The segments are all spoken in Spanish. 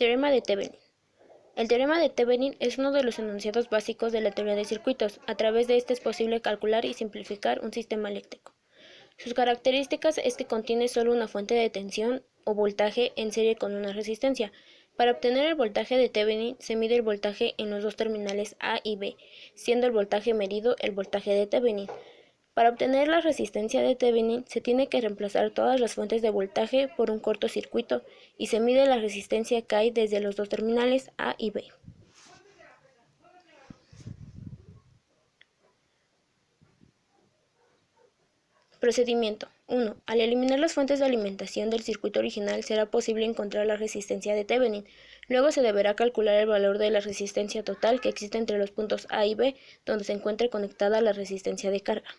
Teorema de Thevenin. El teorema de Thevenin es uno de los enunciados básicos de la teoría de circuitos. A través de este es posible calcular y simplificar un sistema eléctrico. Sus características es que contiene solo una fuente de tensión o voltaje en serie con una resistencia. Para obtener el voltaje de Thevenin se mide el voltaje en los dos terminales A y B, siendo el voltaje medido el voltaje de Thevenin. Para obtener la resistencia de Thevenin se tiene que reemplazar todas las fuentes de voltaje por un cortocircuito y se mide la resistencia que hay desde los dos terminales A y B. Procedimiento 1. Al eliminar las fuentes de alimentación del circuito original será posible encontrar la resistencia de Thevenin. Luego se deberá calcular el valor de la resistencia total que existe entre los puntos A y B donde se encuentre conectada la resistencia de carga.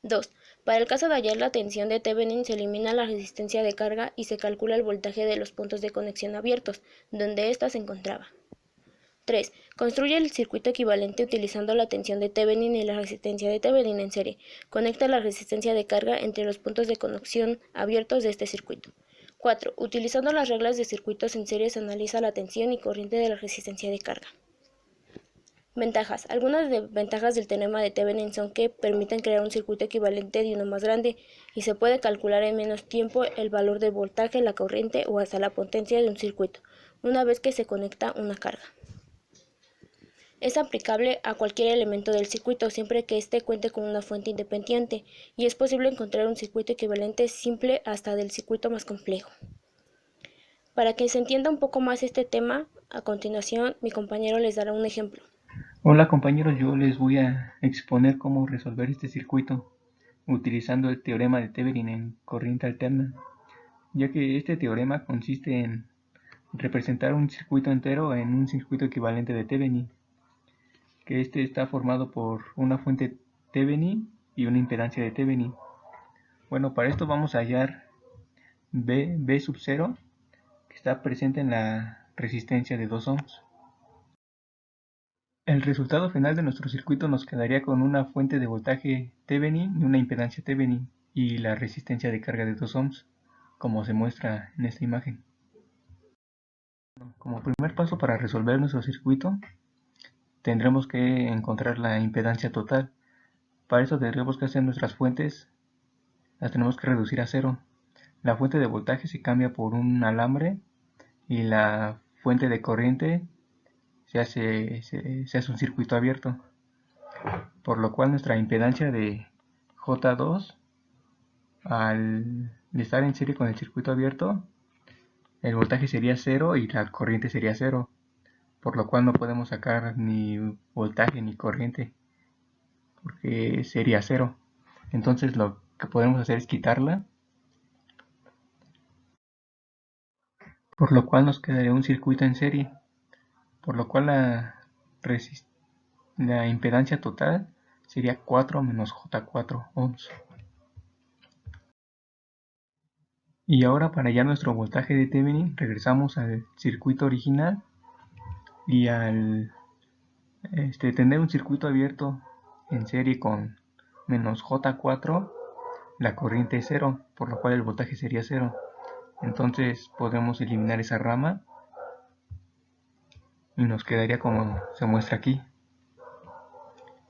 2. Para el caso de hallar la tensión de Thevenin se elimina la resistencia de carga y se calcula el voltaje de los puntos de conexión abiertos, donde ésta se encontraba. 3. Construye el circuito equivalente utilizando la tensión de Thevenin y la resistencia de Thevenin en serie. Conecta la resistencia de carga entre los puntos de conexión abiertos de este circuito. 4. Utilizando las reglas de circuitos en serie se analiza la tensión y corriente de la resistencia de carga. Ventajas. Algunas ventajas del teorema de Thevenin son que permiten crear un circuito equivalente de uno más grande y se puede calcular en menos tiempo el valor del voltaje, la corriente o hasta la potencia de un circuito, una vez que se conecta una carga. Es aplicable a cualquier elemento del circuito siempre que éste cuente con una fuente independiente y es posible encontrar un circuito equivalente simple hasta del circuito más complejo. Para que se entienda un poco más este tema, a continuación mi compañero les dará un ejemplo. Hola compañeros, yo les voy a exponer cómo resolver este circuito utilizando el teorema de Thevenin en corriente alterna, ya que este teorema consiste en representar un circuito entero en un circuito equivalente de Thevenin, que este está formado por una fuente Thevenin y una impedancia de Thevenin. Bueno, para esto vamos a hallar B sub 0, que está presente en la resistencia de 2 ohms. El resultado final de nuestro circuito nos quedaría con una fuente de voltaje Thevenin y una impedancia Thevenin y la resistencia de carga de 2 ohms, como se muestra en esta imagen. Como primer paso para resolver nuestro circuito, tendremos que encontrar la impedancia total. Para eso tendremos que hacer nuestras fuentes, las tenemos que reducir a cero. La fuente de voltaje se cambia por un alambre y la fuente de corriente se hace un circuito abierto, por lo cual nuestra impedancia de J2, al estar en serie con el circuito abierto, el voltaje sería 0 y la corriente sería 0, por lo cual no podemos sacar ni voltaje ni corriente, porque sería 0. Entonces lo que podemos hacer es quitarla, por lo cual nos quedaría un circuito en serie, por lo cual la impedancia total sería 4 menos J4 ohms. Y ahora para hallar nuestro voltaje de Thevenin regresamos al circuito original y al tener un circuito abierto en serie con menos J4, la corriente es 0, por lo cual el voltaje sería 0. Entonces podemos eliminar esa rama y nos quedaría como se muestra aquí.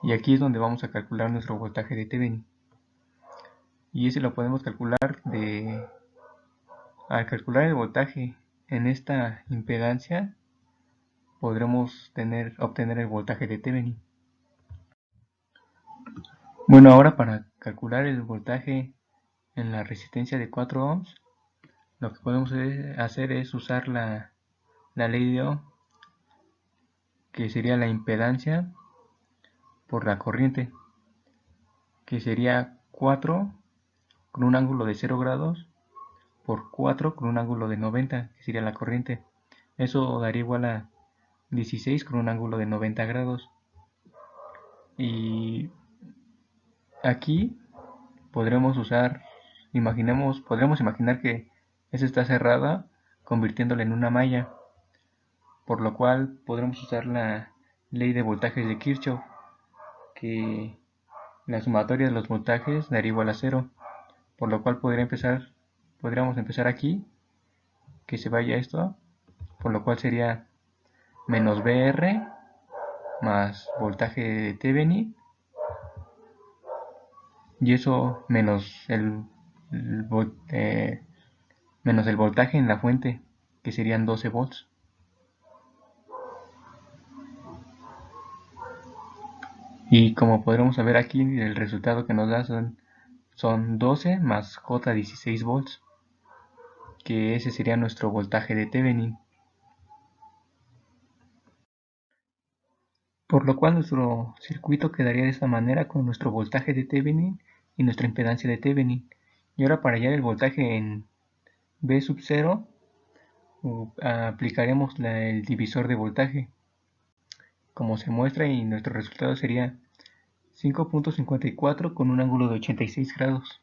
Y aquí es donde vamos a calcular nuestro voltaje de Thevenin. Y ese lo podemos calcular al calcular el voltaje en esta impedancia, podremos obtener el voltaje de Thevenin. Bueno, ahora para calcular el voltaje en la resistencia de 4 ohms, lo que podemos hacer es usar la ley de Ohm, que sería la impedancia por la corriente, que sería 4 con un ángulo de 0 grados por 4 con un ángulo de 90, que sería la corriente. Eso daría igual a 16 con un ángulo de 90 grados. Y aquí podremos imaginar que esta está cerrada, convirtiéndola en una malla, por lo cual podremos usar la ley de voltajes de Kirchhoff, que la sumatoria de los voltajes daría igual a 0, por lo cual podríamos empezar aquí, que se vaya esto, por lo cual sería menos VR más voltaje de Thevenin, y eso menos el voltaje en la fuente, que serían 12 volts. Y como podremos ver aquí, el resultado que nos da son 12 más J 16 volts, que ese sería nuestro voltaje de Thevenin. Por lo cual nuestro circuito quedaría de esta manera, con nuestro voltaje de Thevenin y nuestra impedancia de Thevenin. Y ahora, para hallar el voltaje en V sub 0, aplicaremos el divisor de voltaje, como se muestra, y nuestro resultado sería 5.54 con un ángulo de 86 grados.